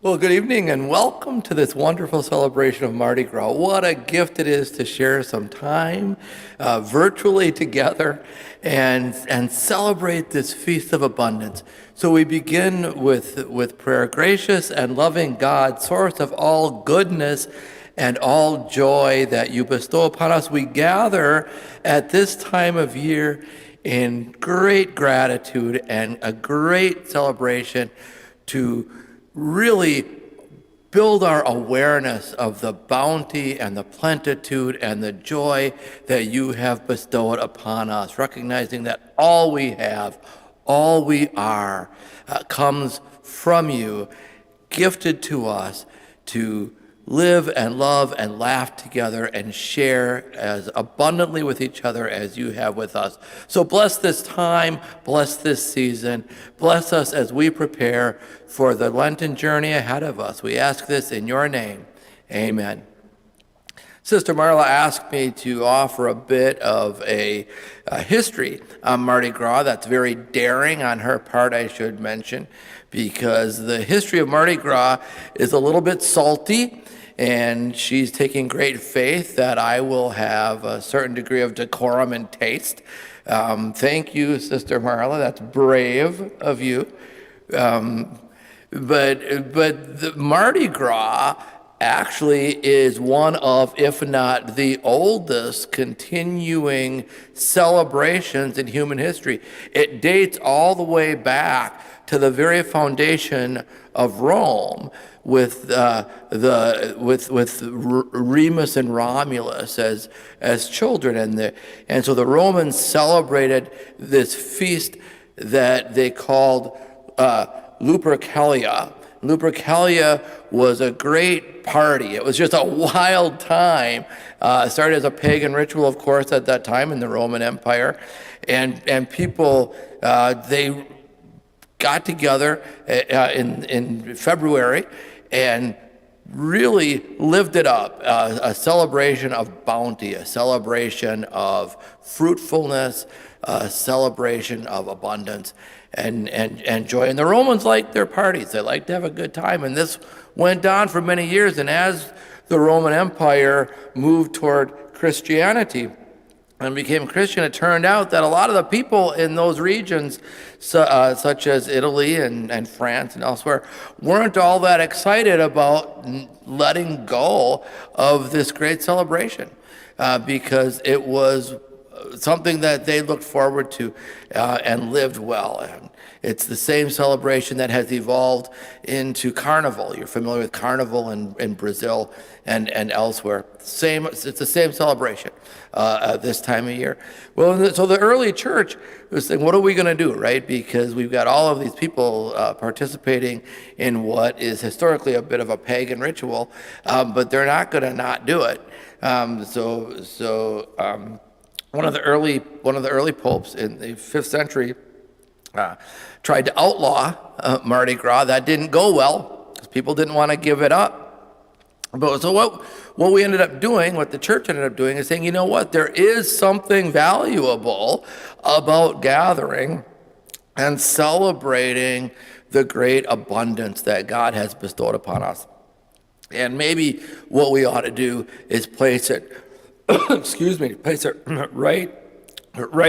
Well, good evening and welcome to this wonderful celebration of Mardi Gras. What a gift it is to share some time virtually together and celebrate this Feast of Abundance. So we begin with prayer. Gracious and loving God, source of all goodness and all joy that you bestow upon us, we gather at this time of year in great gratitude and a great celebration to really build our awareness of the bounty and the plenitude and the joy that you have bestowed upon us, recognizing that all we have, all we are, comes from you, gifted to us to live and love and laugh together and share as abundantly with each other as you have with us. So bless this time, bless this season, bless us as we prepare for the Lenten journey ahead of us. We ask this in your name. Amen. Sister Marla asked me to offer a bit of a history on Mardi Gras. That's very daring on her part, I should mention, because the history of Mardi Gras is a little bit salty, and she's taking great faith that I will have a certain degree of decorum and taste. Thank you, Sister Marla. That's brave of you. But the Mardi Gras actually is one of, if not the oldest, continuing celebrations in human history. It dates all the way back to the very foundation of Rome with Remus and Romulus as children, and so the Romans celebrated this feast that they called Lupercalia. Lupercalia was a great party. It was just a wild time. It started as a pagan ritual, of course, at that time in the Roman Empire, and people they got together in February and really lived it up. A celebration of bounty, a celebration of fruitfulness, a celebration of abundance and joy. And the Romans liked their parties. They liked to have a good time. And this went on for many years. And as the Roman Empire moved toward Christianity and became Christian, it turned out that a lot of the people in those regions, such as Italy and France and elsewhere, weren't all that excited about letting go of this great celebration because it was something that they looked forward to and lived well. And it's the same celebration that has evolved into Carnival. You're familiar with Carnival in Brazil and elsewhere. It's the same celebration this time of year. Well, so the early church was saying, what are we going to do, right? Because we've got all of these people participating in what is historically a bit of a pagan ritual, but they're not going to not do it. One of the early popes in the 5th century tried to outlaw Mardi Gras. That didn't go well because people didn't want to give it up. But so what we ended up doing, what the church ended up doing, is saying, you know what, there is something valuable about gathering and celebrating the great abundance that God has bestowed upon us. And maybe what we ought to do is place it right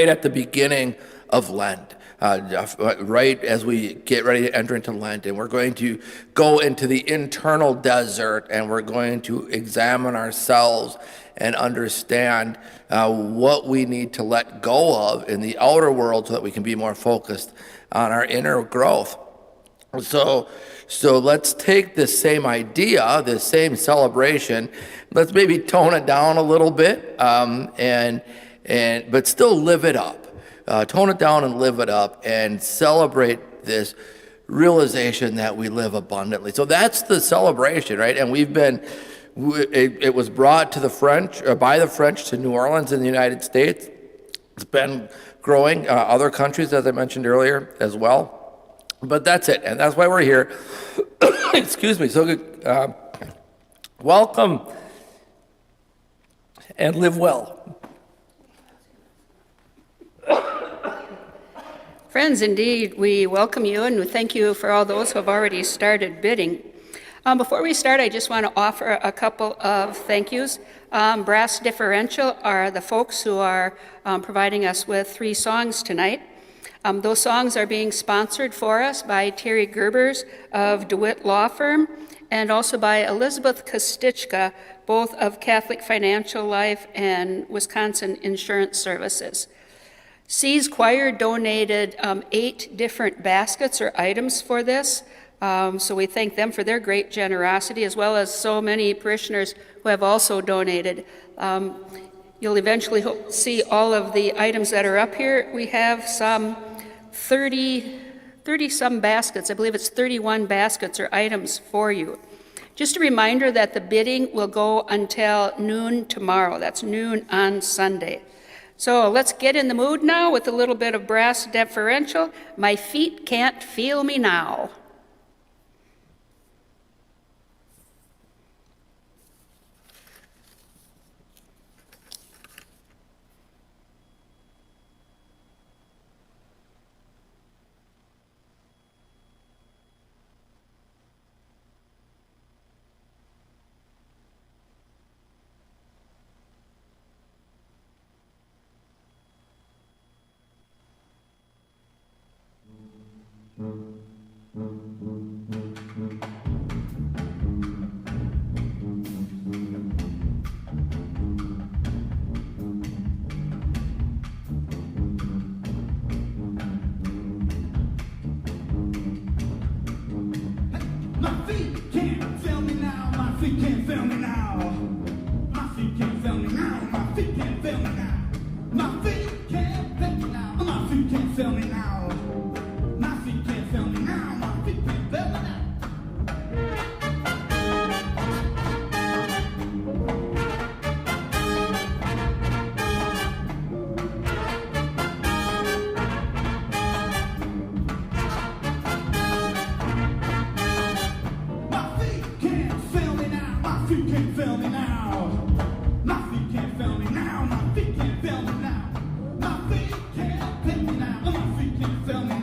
at the beginning of Lent, right as we get ready to enter into Lent. And we're going to go into the internal desert and we're going to examine ourselves and understand what we need to let go of in the outer world so that we can be more focused on our inner growth. So let's take this same idea, this same celebration, let's maybe tone it down a little bit, but still live it up. Tone it down and live it up and celebrate this realization that we live abundantly. So that's the celebration, right? And it was brought to the French, by the French to New Orleans in the United States. It's been growing, other countries, as I mentioned earlier, as well. But that's it, and that's why we're here. Excuse me. So welcome and live well. For Friends, indeed, we welcome you and we thank you for all those who have already started bidding. Before we start, I just want to offer a couple of thank yous. Brass Differential are the folks who are providing us with 3 songs tonight. Those songs are being sponsored for us by Terry Gerbers of DeWitt Law Firm and also by Elizabeth Kostichka, both of Catholic Financial Life and Wisconsin Insurance Services. C's Choir donated 8 different baskets or items for this, so we thank them for their great generosity, as well as so many parishioners who have also donated. You'll eventually see all of the items that are up here. We have some 30-some baskets. I believe it's 31 baskets or items for you. Just a reminder that the bidding will go until noon tomorrow. That's noon on Sunday. So let's get in the mood now with a little bit of Brass Differential. My feet can't feel me now. Feel me now.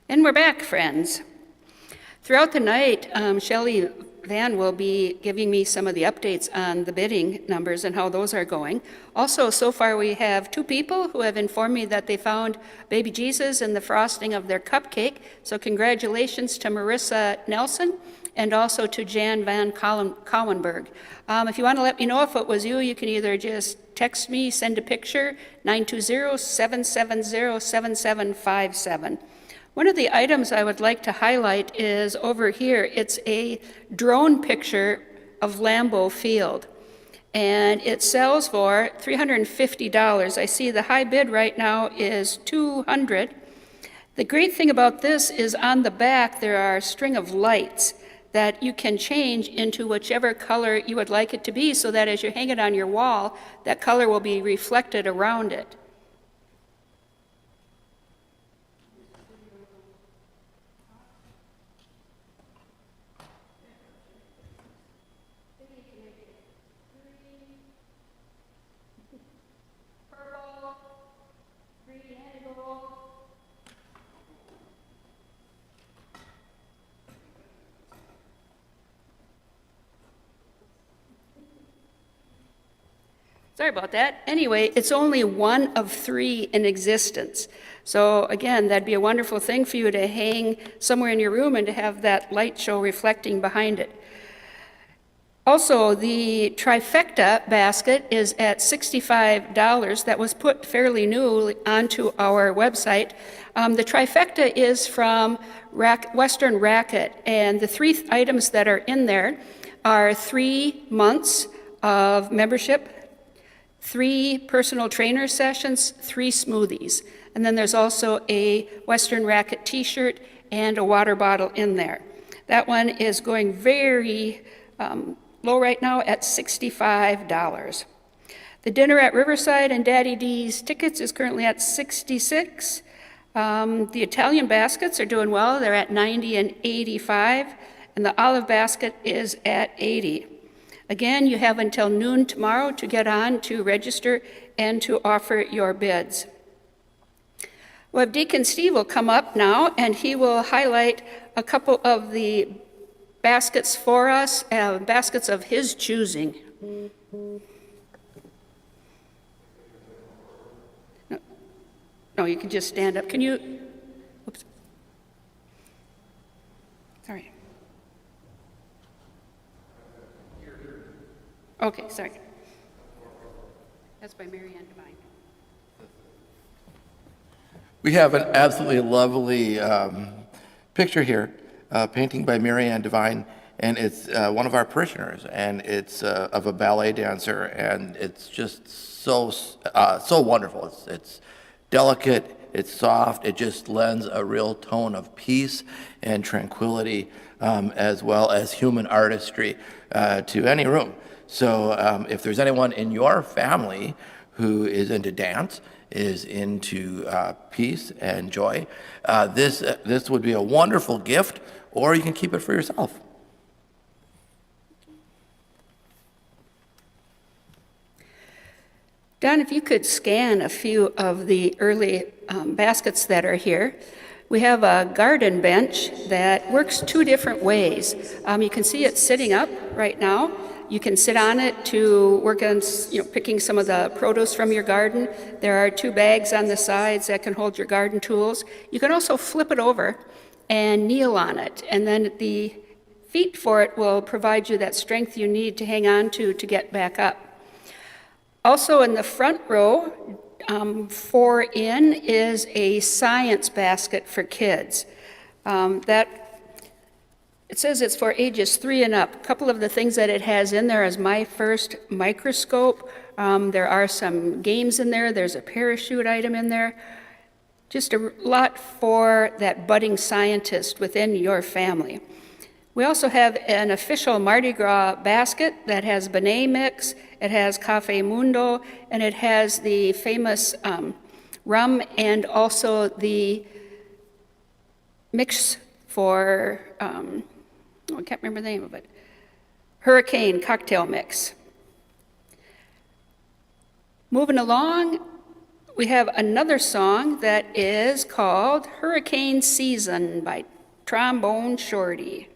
And we're back, friends. Throughout the night, Shelley Van will be giving me some of the updates on the bidding numbers and how those are going. Also, so far we have 2 people who have informed me that they found baby Jesus in the frosting of their cupcake. So congratulations to Marissa Nelson and also to Jan Van Cowenberg. If you want to let me know if it was you, you can either just text me, send a picture, 920-770-7757. One of the items I would like to highlight is over here. It's a drone picture of Lambeau Field, and it sells for $350. I see the high bid right now is $200. The great thing about this is on the back there are a string of lights that you can change into whichever color you would like it to be, so that as you hang it on your wall, that color will be reflected around it. Sorry about that. Anyway, it's only one of 3 in existence. So again, that'd be a wonderful thing for you to hang somewhere in your room and to have that light show reflecting behind it. Also, the trifecta basket is at $65. That was put fairly new onto our website. The trifecta is from Western Racket, and the 3 items that are in there are 3 months of membership, 3 personal trainer sessions, 3 smoothies. And then there's also a Western Racket t-shirt and a water bottle in there. That one is going very low right now at $65. The dinner at Riverside and Daddy D's tickets is currently at $66. The Italian baskets are doing well. They're at $90 and $85. And the olive basket is at $80. Again, you have until noon tomorrow to get on to register and to offer your bids. Well, Deacon Steve will come up now, and he will highlight a couple of the baskets for us, baskets of his choosing. No, you can just stand up. Can you? Oops. Sorry. Okay, sorry. That's by Mary Ann Devine. We have an absolutely lovely picture here, painting by Mary Ann Devine, and it's one of our parishioners, and it's of a ballet dancer, and it's just so wonderful. It's delicate, it's soft, it just lends a real tone of peace and tranquility, as well as human artistry to any room. So if there's anyone in your family who is into dance, is into peace and joy, this would be a wonderful gift, or you can keep it for yourself. Don, if you could scan a few of the early baskets that are here. We have a garden bench that works 2 different ways. You can see it sitting up right now. You can sit on it to work on, picking some of the produce from your garden. There are 2 bags on the sides that can hold your garden tools. You can also flip it over and kneel on it, and then the feet for it will provide you that strength you need to hang on to get back up. Also in the front row, 4 in, is a science basket for kids. It says it's for ages 3 and up. A couple of the things that it has in there is My First Microscope. There are some games in there. There's a parachute item in there. Just a lot for that budding scientist within your family. We also have an official Mardi Gras basket that has Benet mix, it has Cafe Mundo, and it has the famous rum and also the mix for, I can't remember the name of it, Hurricane cocktail mix. Moving along, We have another song that is called Hurricane Season by Trombone Shorty.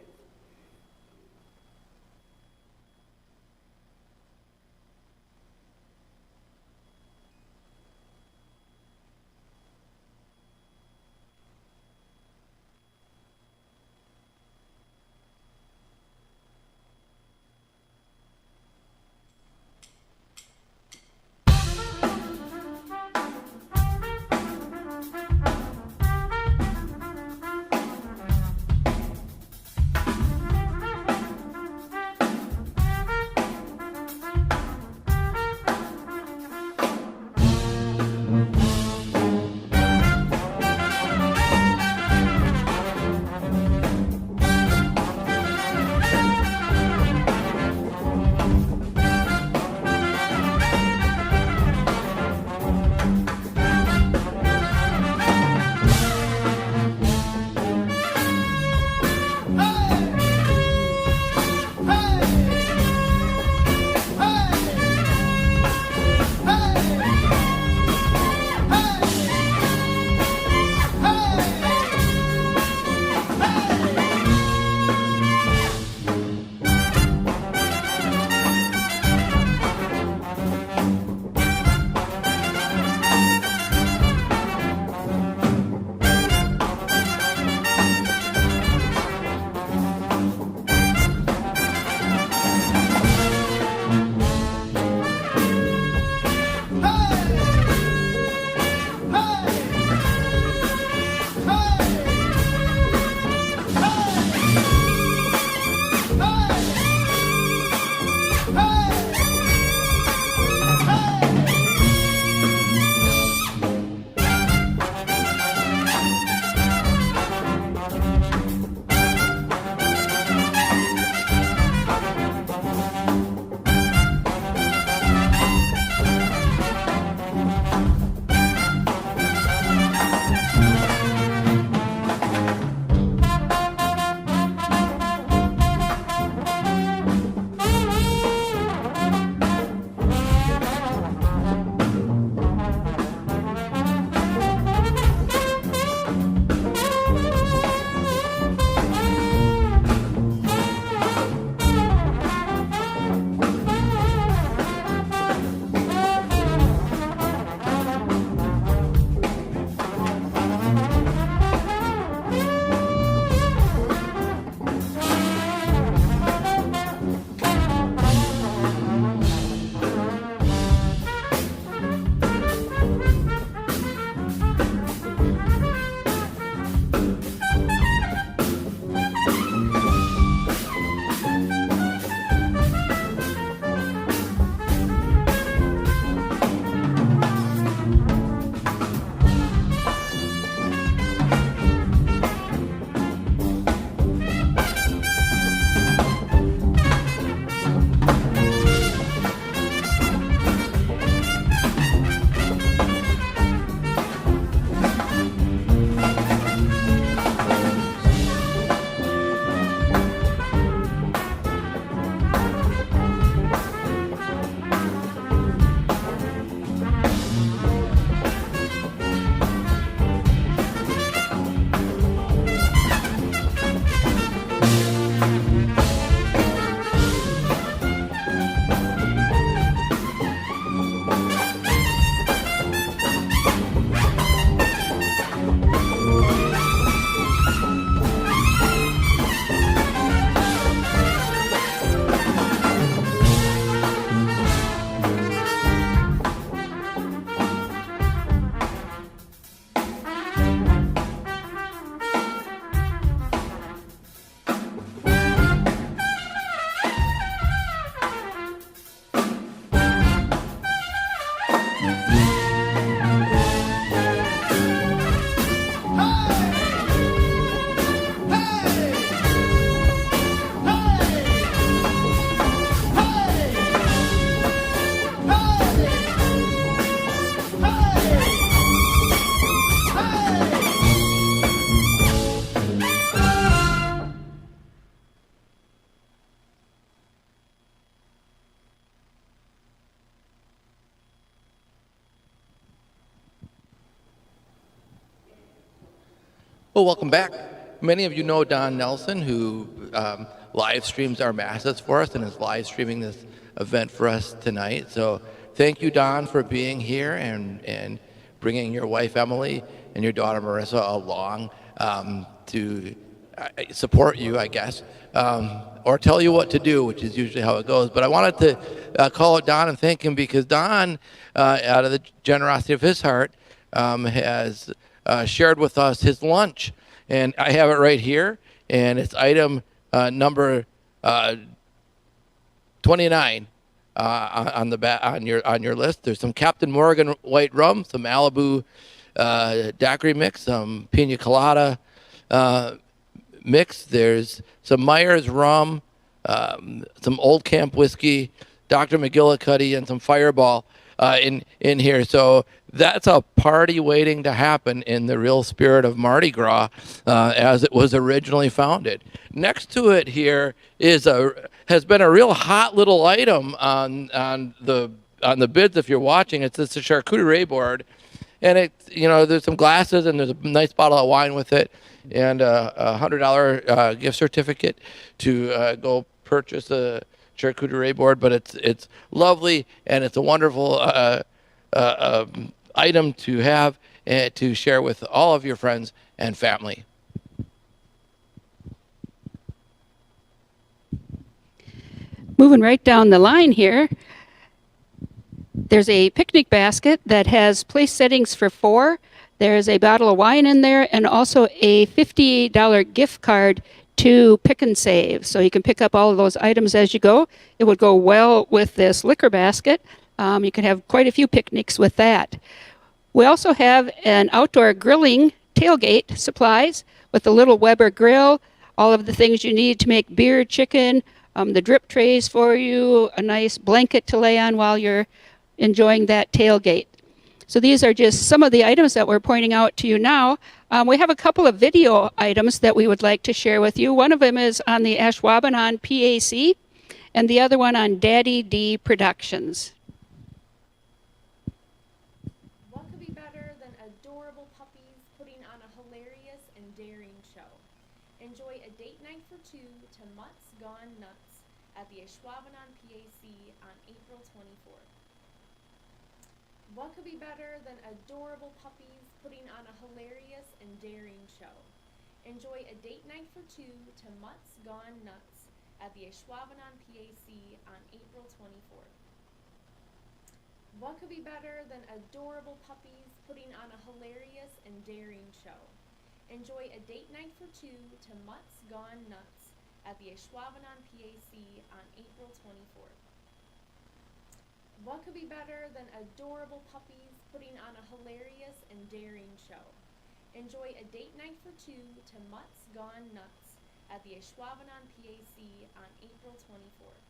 Well, welcome back. Many of you know Don Nelson, who live streams our masses for us and is live streaming this event for us tonight. So thank you, Don, for being here and bringing your wife, Emily, and your daughter, Marissa, along to support you, I guess, or tell you what to do, which is usually how it goes. But I wanted to call out Don and thank him because Don, out of the generosity of his heart, has shared with us his lunch. And I have it right here, and it's item number 29 on the on your list. There's some Captain Morgan white rum, some Malibu daiquiri mix, some pina colada mix. There's some Myers rum, some Old Camp whiskey, Dr. McGillicuddy, and some Fireball in here. So that's a party waiting to happen in the real spirit of Mardi Gras as it was originally founded. Next to it here has been a real hot little item on the bids if you're watching. It's a charcuterie board, and there's some glasses and there's a nice bottle of wine with it, and a $100 gift certificate to go purchase a charcuterie board. But it's lovely and it's a wonderful item to have and to share with all of your friends and family. Moving right down the line here, there's a picnic basket that has place settings for 4. There's a bottle of wine in there and also a $58 gift card to Pick and Save. So you can pick up all of those items as you go. It would go well with this liquor basket. You can have quite a few picnics with that. We also have an outdoor grilling tailgate supplies with a little Weber grill, all of the things you need to make beer, chicken, the drip trays for you, a nice blanket to lay on while you're enjoying that tailgate. So these are just some of the items that we're pointing out to you now. We have a couple of video items that we would like to share with you. One of them is on the Ashwaubenon PAC, and the other one on Daddy D Productions. What could be better than adorable puppies putting on a hilarious and daring show? Enjoy a date night for 2 to Mutts Gone Nuts at the Ashwaubenon PAC on April 24th. What could be better than adorable puppies putting on a hilarious and daring show? Enjoy a date night for 2 to Mutts Gone Nuts at the Ashwaubenon PAC on April 24th. What could be better than adorable puppies putting on a hilarious and daring show? Enjoy a date night for 2 to Mutts Gone Nuts at the Ashwaubenon PAC on April 24th. What could be better than adorable puppies putting on a hilarious and daring show? Enjoy a date night for 2 to Mutts Gone Nuts at the Ashwaubenon PAC on April 24th.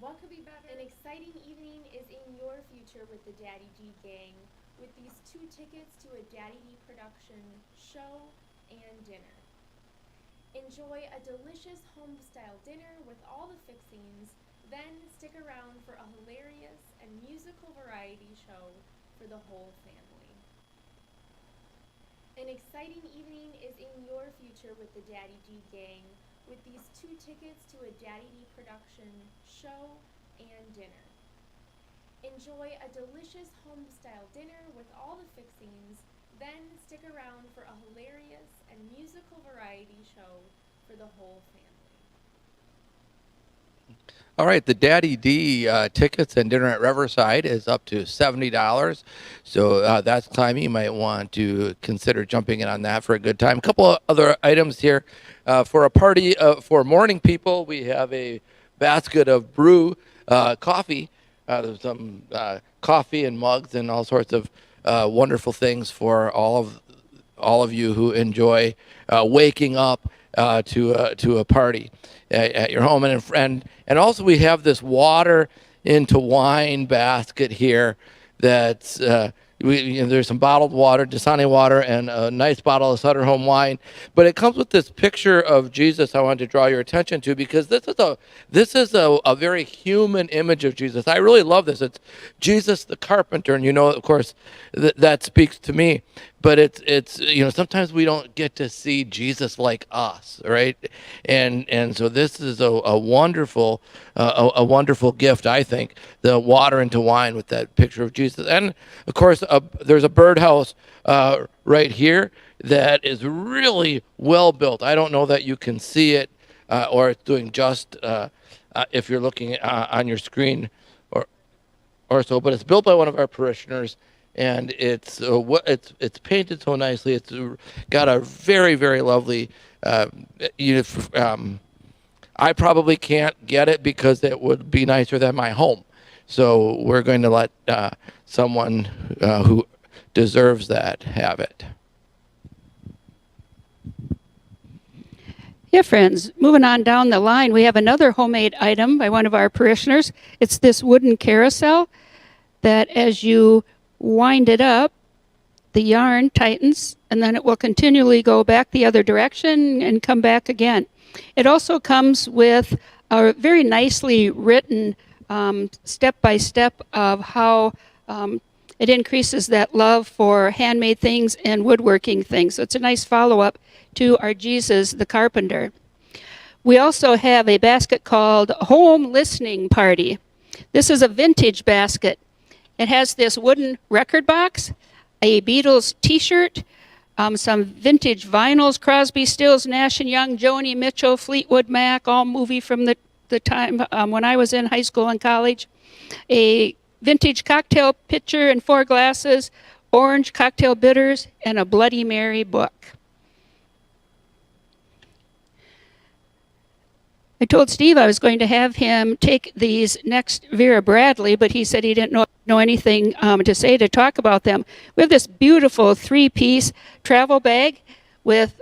What could be better? An exciting evening is in your future with the Daddy D Gang with these 2 tickets to a Daddy D production show and dinner. Enjoy a delicious home-style dinner with all the fixings, then stick around for a hilarious and musical variety show for the whole family. An exciting evening is in your future with the Daddy D Gang with these 2 tickets to a Daddy D production show and dinner. Enjoy a delicious home-style dinner with all the fixings, then stick around for a hilarious and musical variety show for the whole family. All right, the Daddy D tickets and dinner at Riverside is up to $70. So that's time you might want to consider jumping in on that for a good time. A couple of other items here. For a party for morning people, we have a basket of brew coffee. There's some coffee and mugs and all sorts of wonderful things for all of you who enjoy waking up to a party at your home. And also we have this water into wine basket here that's there's some bottled water, Dasani water, and a nice bottle of Sutter Home wine. But it comes with this picture of Jesus I wanted to draw your attention to, because this is a very human image of Jesus. I really love this. It's Jesus the carpenter, and of course, that speaks to me. But it's sometimes we don't get to see Jesus like us, right? And so this is a wonderful gift, I think, the water into wine with that picture of Jesus. And of course, there's a birdhouse right here that is really well built. I don't know that you can see it, or it's doing just if you're looking on your screen or so. But it's built by one of our parishioners. And it's painted so nicely. It's got a very, very lovely. I probably can't get it because it would be nicer than my home. So we're going to let someone who deserves that have it. Yeah, friends, moving on down the line, we have another homemade item by one of our parishioners. It's this wooden carousel that, as you wind it up, the yarn tightens, and then it will continually go back the other direction and come back again. It also comes with a very nicely written step-by-step of how it increases that love for handmade things and woodworking things. So it's a nice follow-up to our Jesus the Carpenter. We also have a basket called Home Listening Party. This is a vintage basket. It has this wooden record box, a Beatles t-shirt, some vintage vinyls, Crosby, Stills, Nash & Young, Joni Mitchell, Fleetwood Mac, all movie from the time when I was in high school and college, a vintage cocktail pitcher and 4 glasses, orange cocktail bitters, and a Bloody Mary book. I told Steve I was going to have him take these next Vera Bradley, but he said he didn't know anything to say to talk about them. We have this beautiful 3-piece travel bag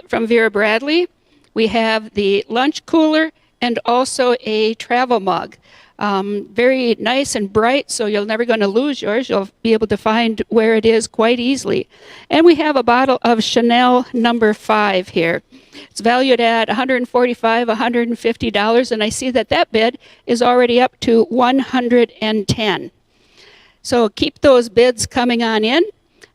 from Vera Bradley. We have the lunch cooler and also a travel mug. Very nice and bright, so you're never going to lose yours. You'll be able to find where it is quite easily. And we have a bottle of Chanel No. 5 here. It's valued at $145, $150, and I see that bid is already up to $110. So keep those bids coming on in.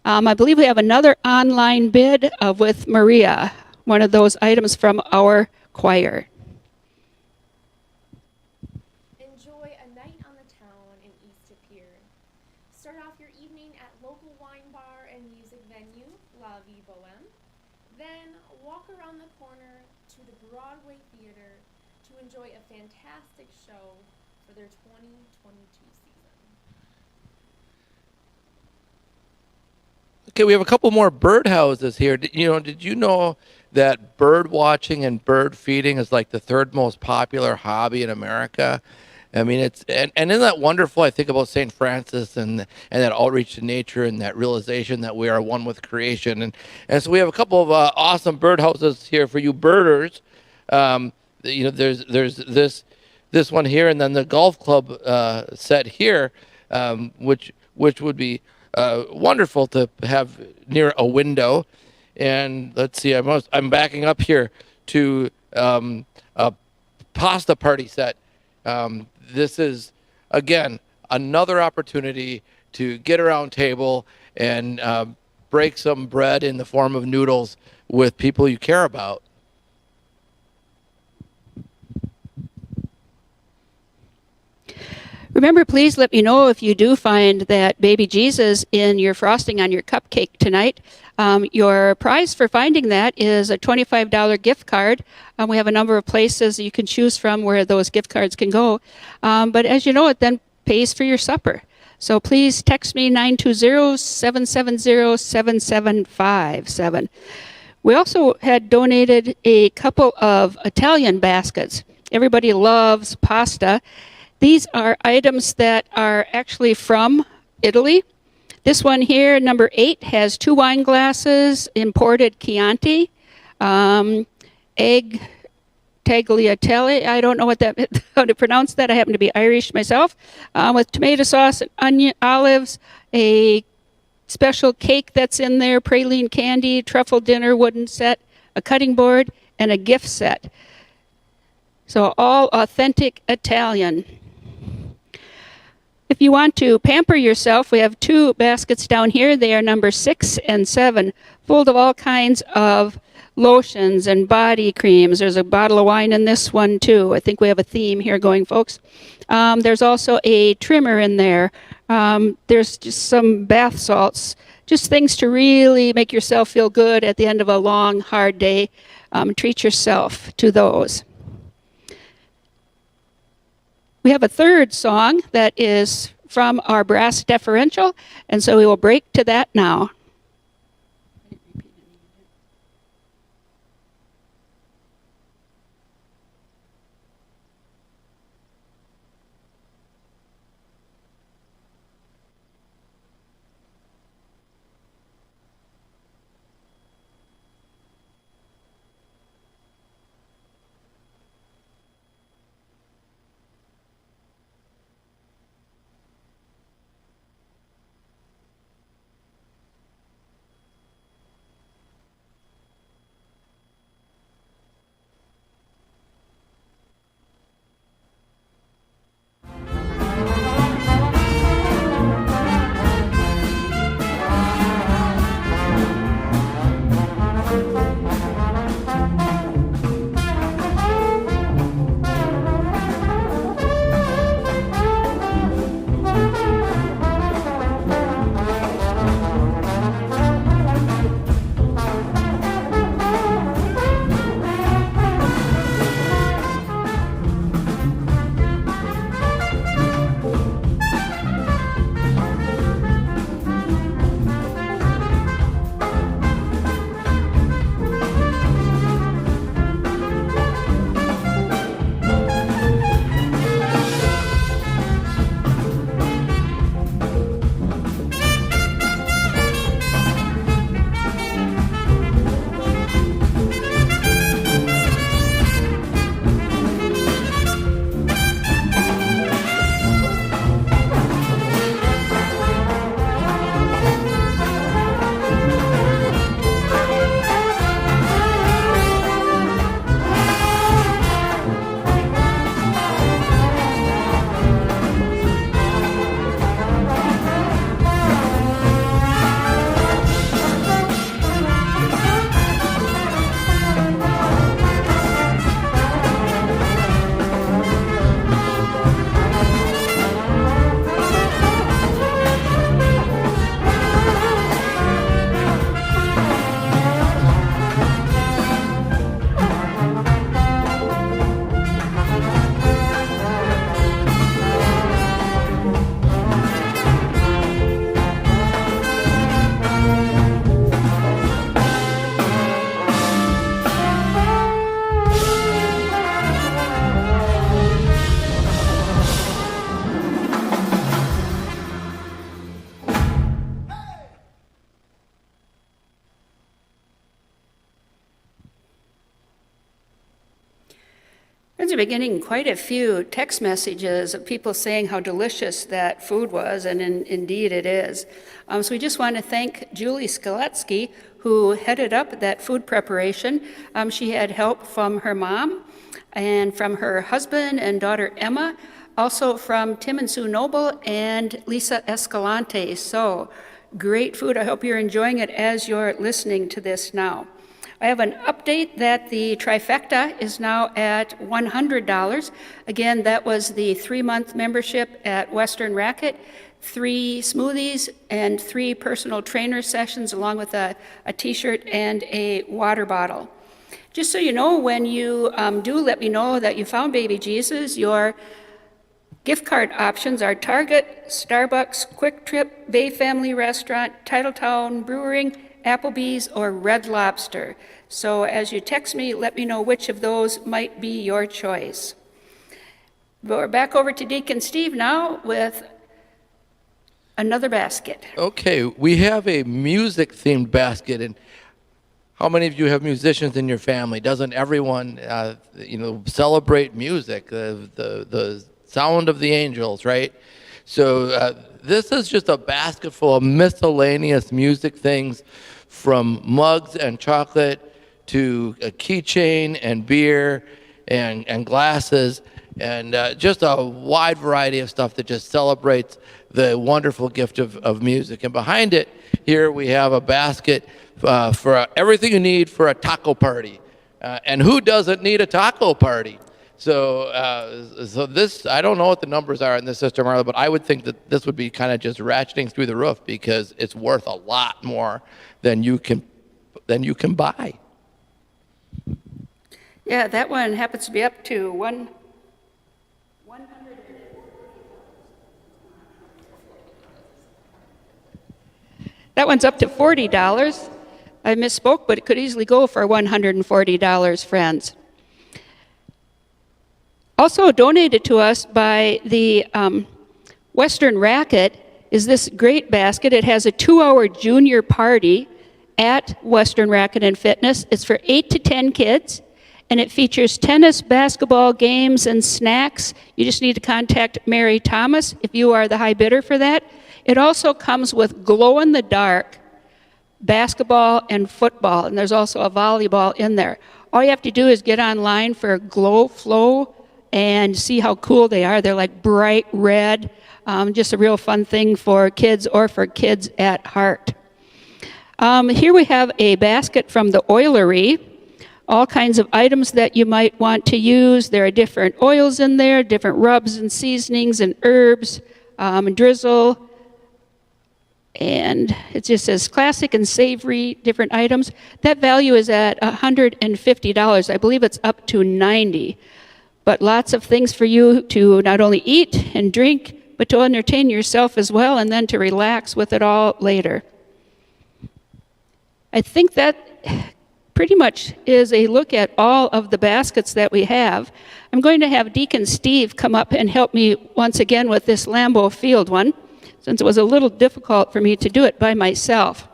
I believe we have another online bid with Maria, one of those items from our choir. Enjoy a night on the town in East Pier. Start off your evening at local wine bar and music venue, La Vie Bohème. Then walk around the corner to the Broadway Theater to enjoy a fantastic show for their 2022 season. Okay, we have a couple more birdhouses here. Did you know that bird watching and bird feeding is like the 3rd most popular hobby in America? I mean, and isn't that wonderful? I think about St. Francis and that outreach to nature and that realization that we are one with creation. And so we have a couple of awesome birdhouses here for you birders. There's this one here, and then the golf club set here, which would be wonderful to have near a window. And let's see, I'm backing up here to a pasta party set. This is, again, another opportunity to get around table and break some bread in the form of noodles with people you care about. Remember, please let me know if you do find that baby Jesus in your frosting on your cupcake tonight. Your prize for finding that is a $25 gift card. We have a number of places you can choose from where those gift cards can go. But as you know, it then pays for your supper. So please text me 920-770-7757. We also had donated a couple of Italian baskets. Everybody loves pasta. These are items that are actually from Italy. This one here, number 8, has 2 wine glasses, imported Chianti, egg tagliatelle. I don't know how to pronounce that. I happen to be Irish myself. With tomato sauce and onion, olives, a special cake that's in there, praline candy, truffle dinner, wooden set, a cutting board, and a gift set. So all authentic Italian. If you want to pamper yourself, we have 2 baskets down here. They are number 6 and 7, full of all kinds of lotions and body creams. There's a bottle of wine in this one too. I think we have a theme here going, folks. There's also a trimmer in there. There's just some bath salts, just things to really make yourself feel good at the end of a long, hard day. Treat yourself to those. We have a third song that is from our Brass Differential, and so we will break to that now. Friends are beginning quite a few text messages of people saying how delicious that food was, and indeed it is. So we just want to thank Julie Skaletsky, who headed up that food preparation. She had help from her mom and from her husband and daughter Emma, also from Tim and Sue Noble and Lisa Escalante. So great food. I hope you're enjoying it as you're listening to this now. I have an update that the trifecta is now at $100. Again, that was the 3-month membership at Western Racket, 3 smoothies and 3 personal trainer sessions, along with a t-shirt and a water bottle. Just so you know, when you do let me know that you found Baby Jesus, your gift card options are Target, Starbucks, Quick Trip, Bay Family Restaurant, Titletown Brewing, Applebee's, or Red Lobster. So as you text me, let me know which of those might be your choice. We're back over to Deacon Steve now with another basket. Okay, we have a music-themed basket, and how many of you have musicians in your family? Doesn't everyone, celebrate music, the sound of the angels, right? So this is just a basket full of miscellaneous music things, from mugs and chocolate to a keychain and beer and glasses, and just a wide variety of stuff that just celebrates the wonderful gift of music. And behind it, here we have a basket for everything you need for a taco party. And who doesn't need a taco party? So this, I don't know what the numbers are in this system, Marla, but I would think that this would be kind of just ratcheting through the roof because it's worth a lot more than you can buy. Yeah, that one happens to be up to 100. That one's up to $40. I misspoke, but it could easily go for $140, friends. Also donated to us by the Western Racket is this great basket. It has a 2-hour junior party at Western Racket and Fitness. It's for 8 to 10 kids, and it features tennis, basketball, games, and snacks. You just need to contact Mary Thomas if you are the high bidder for that. It also comes with glow-in-the-dark basketball and football, and there's also a volleyball in there. All you have to do is get online for Glow Flow and see how cool they are. They're like bright red, just a real fun thing for kids or for kids at heart. Here we have a basket from the oilery, all kinds of items that you might want to use. There are different oils in there, different rubs and seasonings and herbs, drizzle, and it just says classic and savory, different items. That value is at $150. I believe it's up to $90. But lots of things for you to not only eat and drink, but to entertain yourself as well, and then to relax with it all later. I think that pretty much is a look at all of the baskets that we have. I'm going to have Deacon Steve come up and help me once again with this Lambeau Field one, since it was a little difficult for me to do it by myself.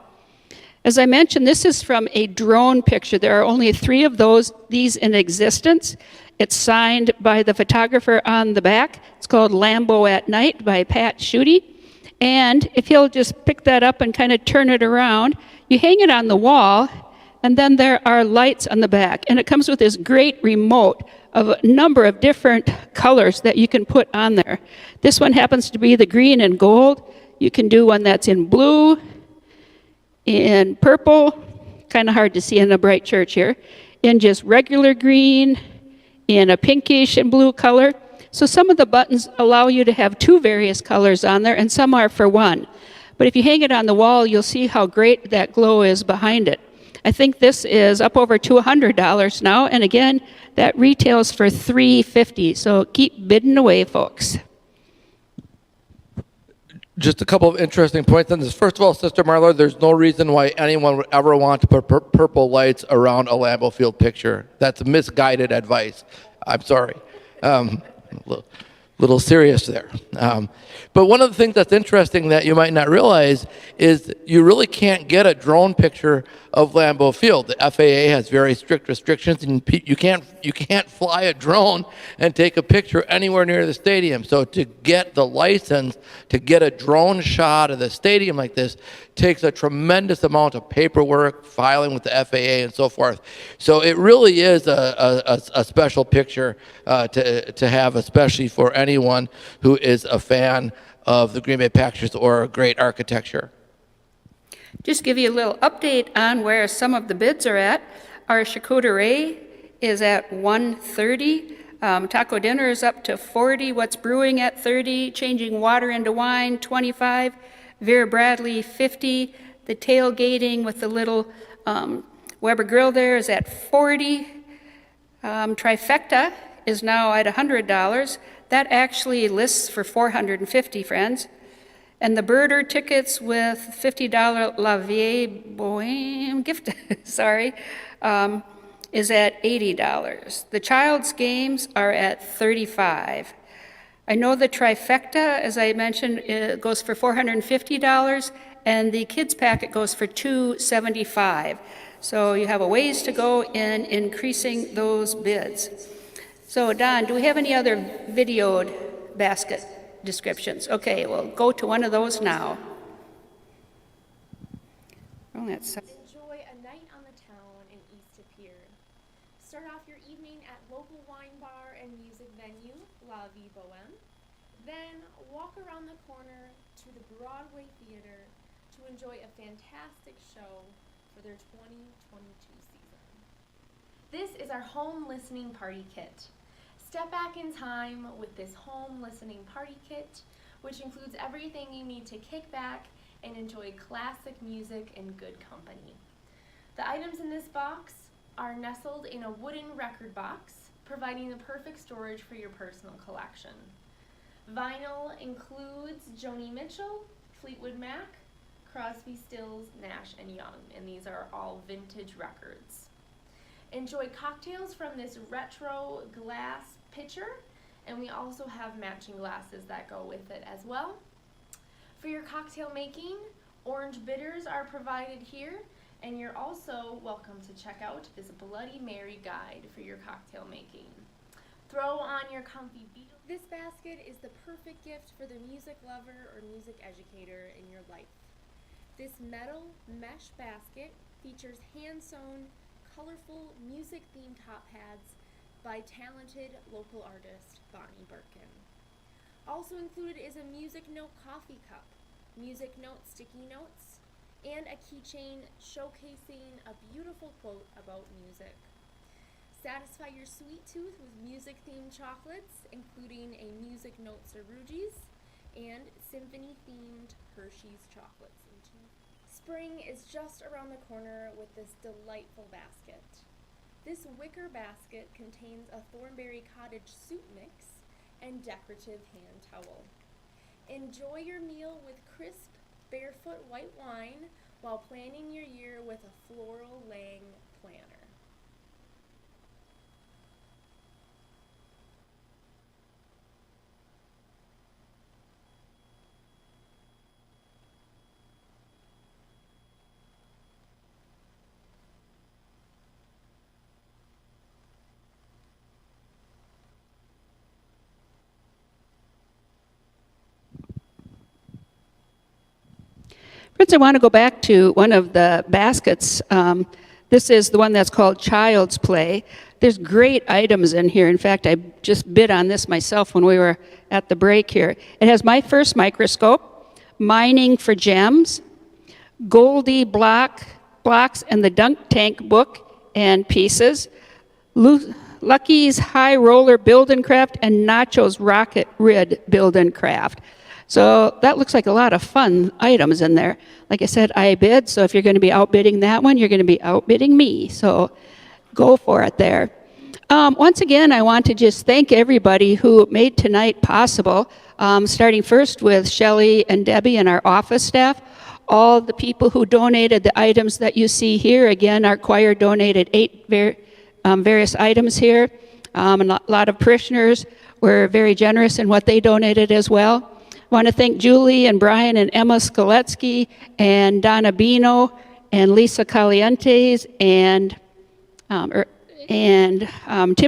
As I mentioned, this is from a drone picture. There are only 3 of these in existence. It's signed by the photographer on the back. It's called Lambeau at Night by Pat Schutte. And if you'll just pick that up and kind of turn it around, you hang it on the wall, and then there are lights on the back. And it comes with this great remote of a number of different colors that you can put on there. This one happens to be the green and gold. You can do one that's in blue, in purple, kind of hard to see in a bright church here, in just regular green, in a pinkish and blue color. So some of the buttons allow you to have 2 various colors on there, and some are for 1. But if you hang it on the wall, you'll see how great that glow is behind it. I think this is up over $200 now, and again, that retails for $350. So keep bidding away, folks. Just a couple of interesting points on this. First of all, Sister Marla, there's no reason why anyone would ever want to put purple lights around a Lambeau Field picture. That's misguided advice. I'm sorry. Little serious there. But one of the things that's interesting that you might not realize is you really can't get a drone picture of Lambeau Field. The FAA has very strict restrictions, and you can't fly a drone and take a picture anywhere near the stadium. So to get the license to get a drone shot of the stadium like this takes a tremendous amount of paperwork, filing with the FAA, and so forth. So it really is a special picture to have, especially for anyone who is a fan of the Green Bay Packers or great architecture. Just give you a little update on where some of the bids are at. Our charcuterie is at $130. Taco dinner is up to $40. What's brewing at $30. Changing water into wine, $25. Vera Bradley, $50. The tailgating with the little Weber grill there is at $40. Trifecta is now at $100. That actually lists for $450, friends. And the birder tickets with $50 La Vieille Boheme gift, is at $80. The child's games are at $35. I know the trifecta, as I mentioned, it goes for $450, and the kids packet goes for $275. So you have a ways to go in increasing those bids. So Don, do we have any other videoed basket? descriptions. Okay, we'll go to one of those now. Oh, that's... Enjoy a night on the town in East Pier. Start off your evening at local wine bar and music venue, La Vie Boheme. Then walk around the corner to the Broadway Theater to enjoy a fantastic show for their 2022 season. This is our home listening party kit. Step back in time with this home listening party kit, which includes everything you need to kick back and enjoy classic music and good company. The items in this box are nestled in a wooden record box, providing the perfect storage for your personal collection. Vinyl includes Joni Mitchell, Fleetwood Mac, Crosby, Stills, Nash & Young, and these are all vintage records. Enjoy cocktails from this retro glass pitcher, and we also have matching glasses that go with it as well. For your cocktail making, orange bitters are provided here, and you're also welcome to check out this Bloody Mary guide for your cocktail making. Throw on your comfy Beatles. This basket is the perfect gift for the music lover or music educator in your life. This metal mesh basket features hand-sewn, colorful music-themed top hats by talented local artist Bonnie Birkin. Also included is a music note coffee cup, music note sticky notes, and a keychain showcasing a beautiful quote about music. Satisfy your sweet tooth with music-themed chocolates, including a music note Cerrugi's and symphony-themed Hershey's chocolates. Spring is just around the corner with this delightful basket. This wicker basket contains a Thornberry Cottage soup mix and decorative hand towel. Enjoy your meal with crisp, barefoot white wine while planning your year with a floral Lang planner. Friends, I want to go back to one of the baskets. This is the one that's called Child's Play. There's great items in here. In fact, I just bid on this myself when we were at the break here. It has My First Microscope, Mining for Gems, Goldie Blocks and the Dunk Tank book and pieces, Lucky's High Roller Build and Craft, and Nacho's Rocket Rid Build and Craft. So that looks like a lot of fun items in there. Like I said, I bid, so if you're going to be outbidding that one, you're going to be outbidding me. So go for it there. Once again, I want to just thank everybody who made tonight possible, starting first with Shelley and Debbie and our office staff, all the people who donated the items that you see here. Again, our choir donated 8 various items here. A lot of parishioners were very generous in what they donated as well. I want to thank Julie and Brian and Emma Skoletsky and Donna Bino and Lisa Calientes and Tim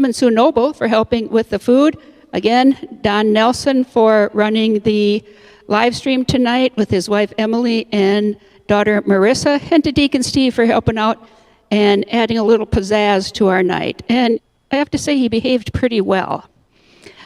and Sue Noble for helping with the food. Again, Don Nelson for running the live stream tonight with his wife Emily and daughter Marissa, and to Deacon Steve for helping out and adding a little pizzazz to our night. And I have to say he behaved pretty well.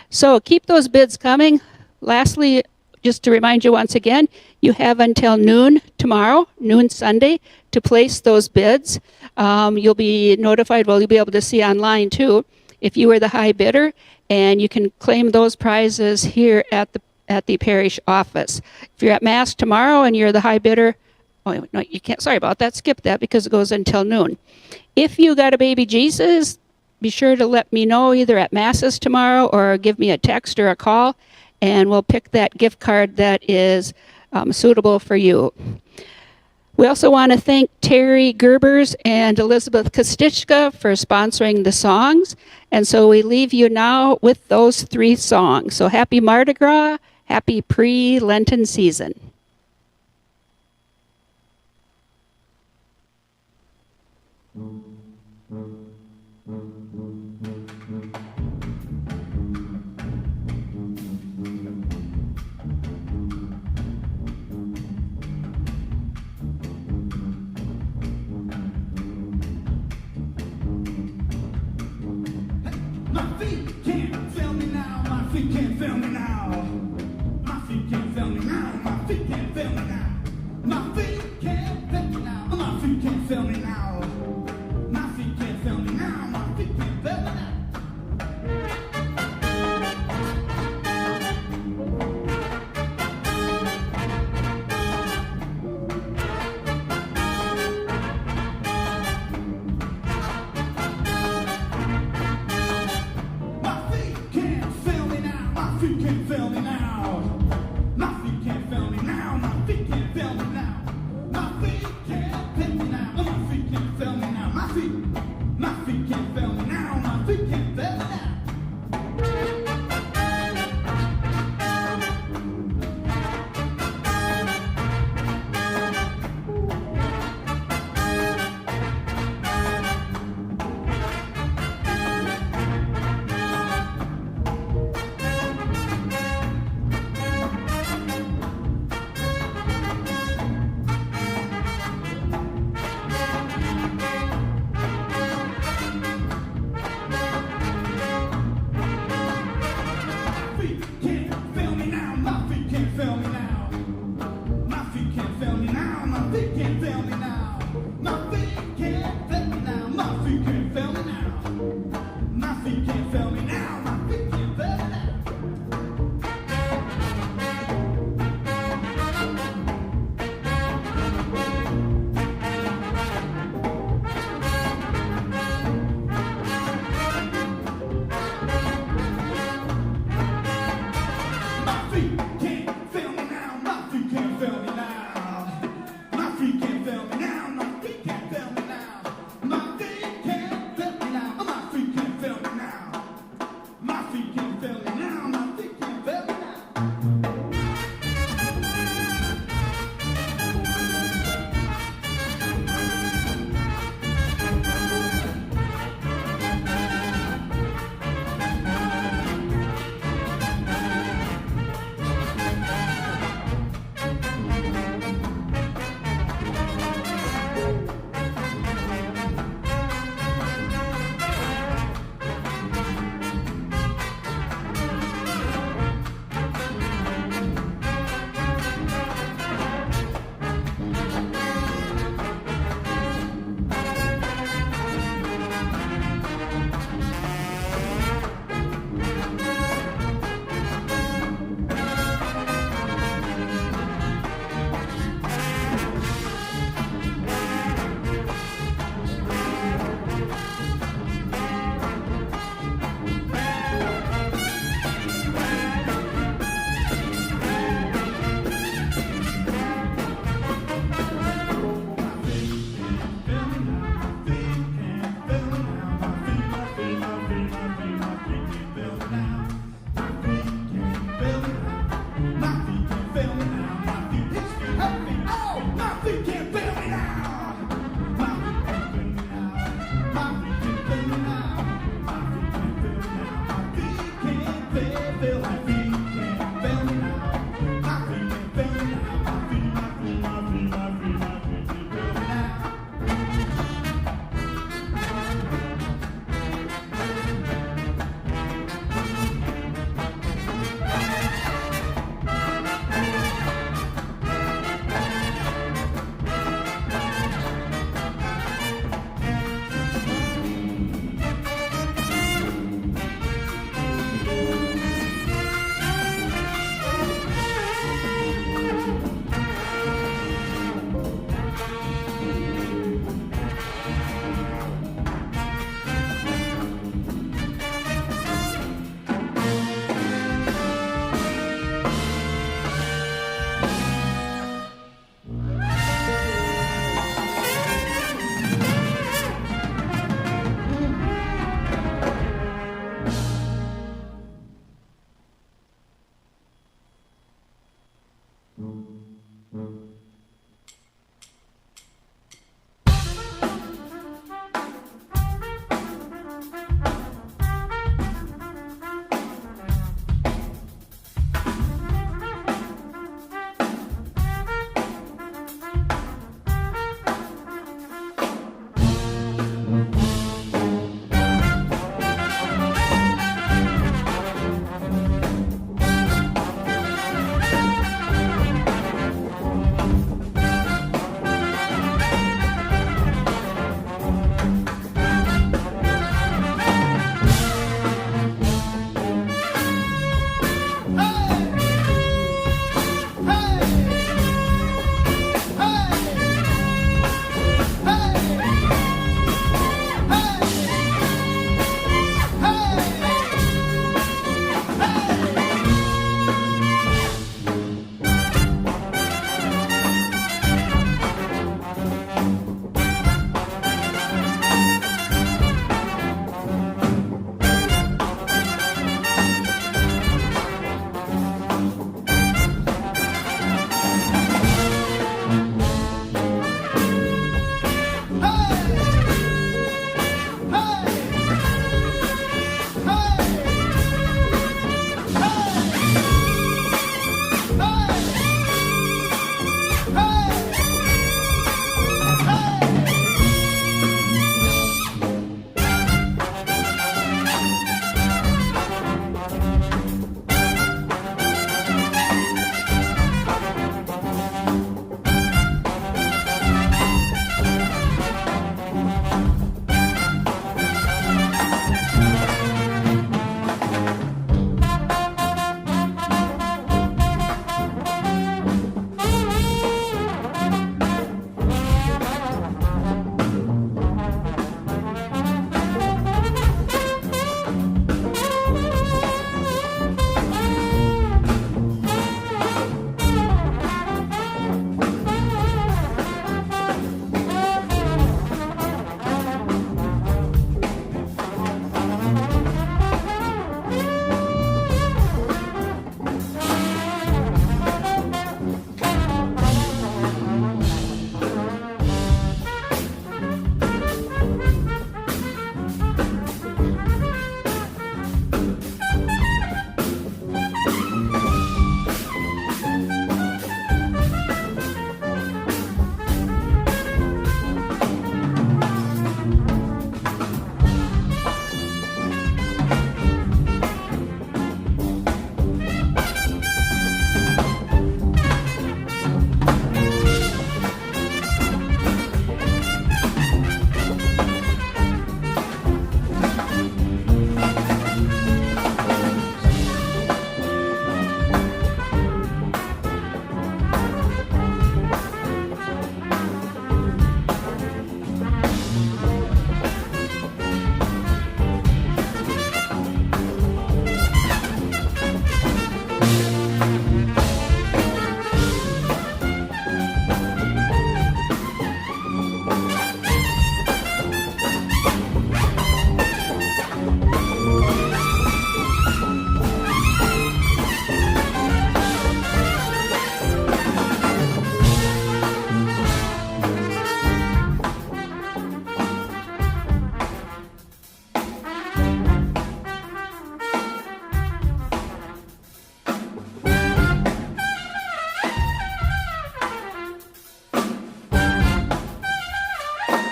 So keep those bids coming. Lastly, just to remind you once again, you have until noon tomorrow, noon Sunday, to place those bids. You'll be notified, well, you'll be able to see online too, if you were the high bidder, and you can claim those prizes here at the parish office. If you're at Mass tomorrow and you're the high bidder, oh, no, you can't, sorry about that, skip that because it goes until noon. If you got a baby Jesus, be sure to let me know either at Masses tomorrow or give me a text or a call, and we'll pick that gift card that is suitable for you. We also want to thank Terry Gerbers and Elizabeth Kostichka for sponsoring the songs. And so we leave you now with those 3 songs. So happy Mardi Gras, happy pre-Lenten season. feet can't feel me now. My feet can't feel me now. My feet can't feel me now. My feet can't feel me now. My feet can't feel me now. My feet can't feel me now. My feet can't feel me now. My feet can't feel me now. My feet can't feel me now. My feet can't feel me now. My feet can't feel me now. My feet can't feel me now. My feet can't feel me now. My feet can't feel me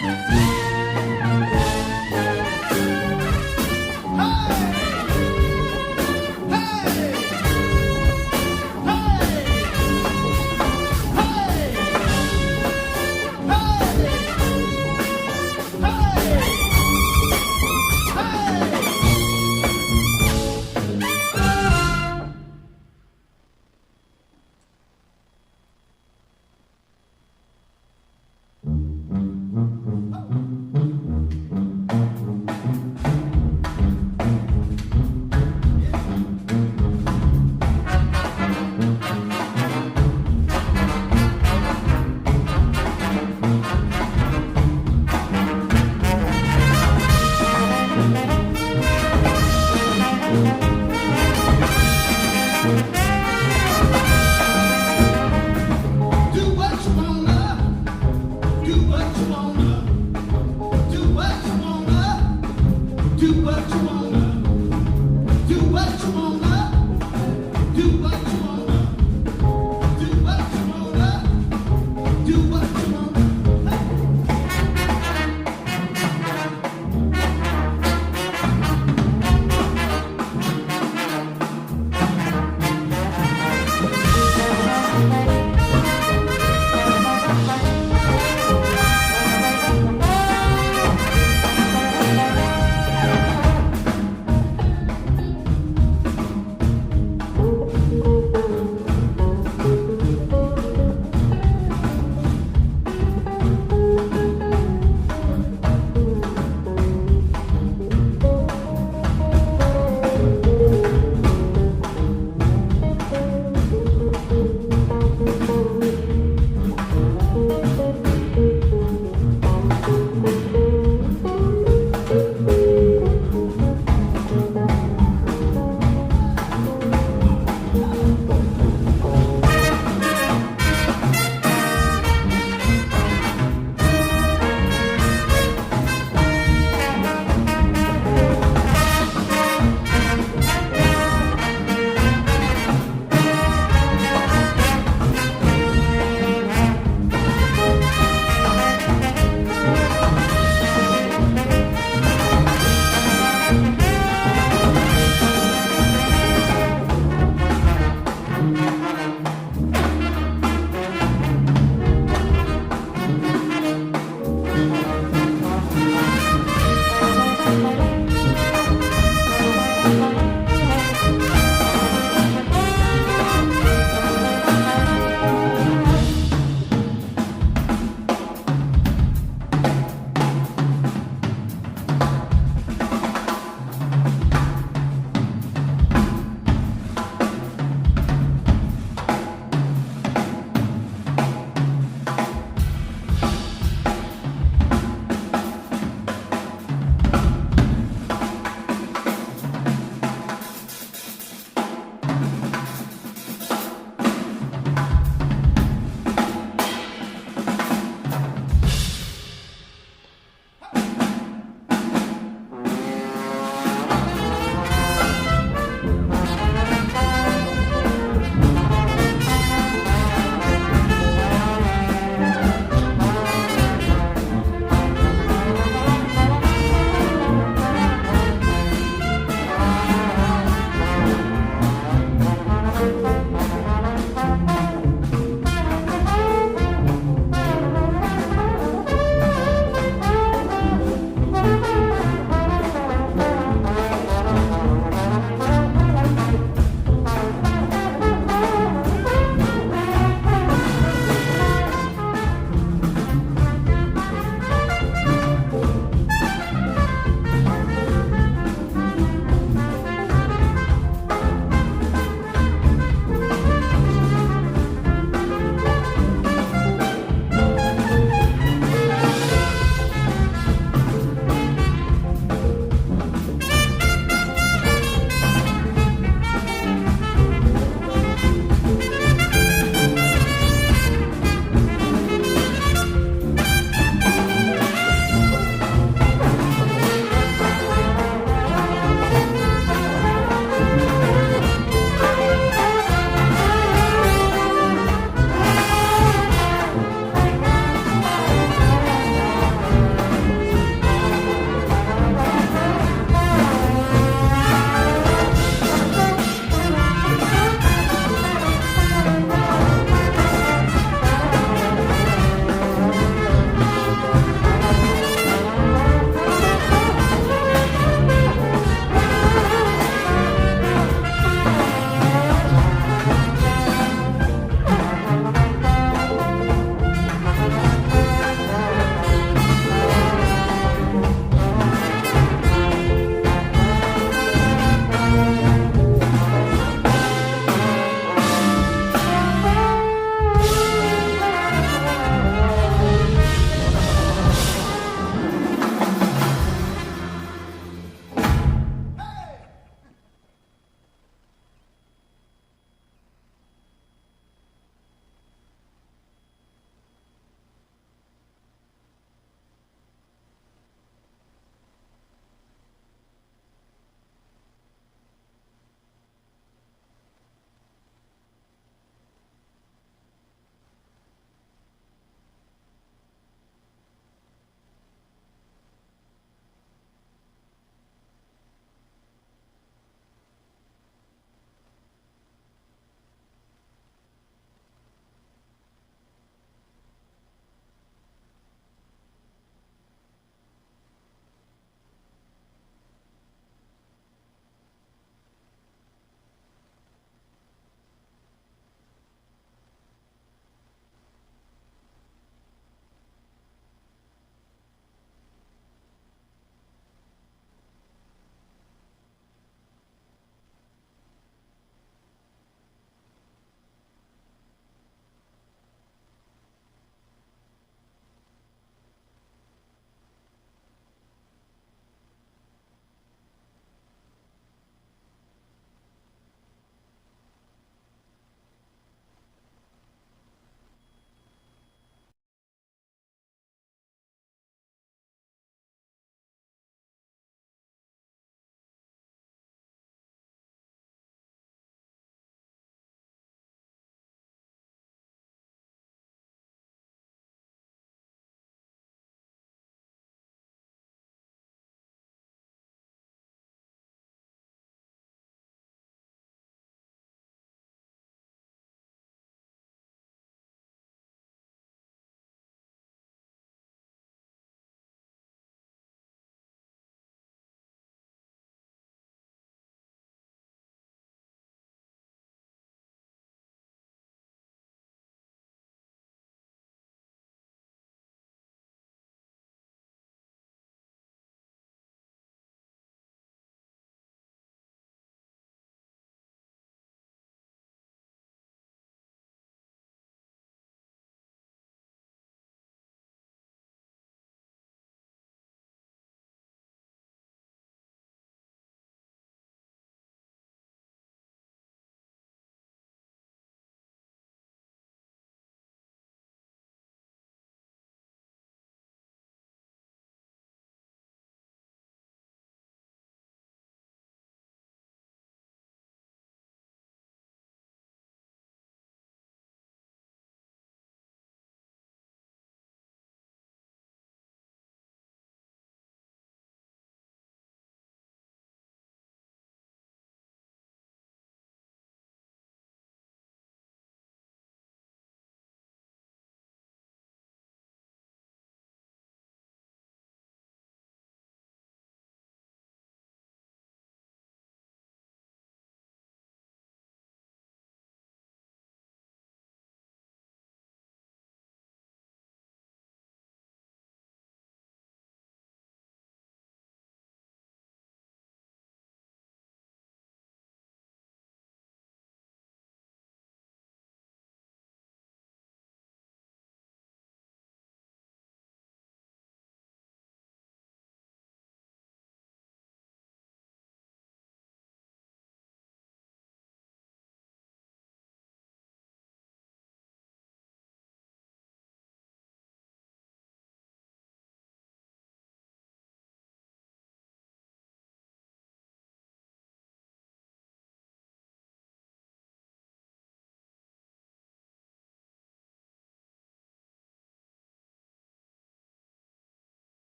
Bye.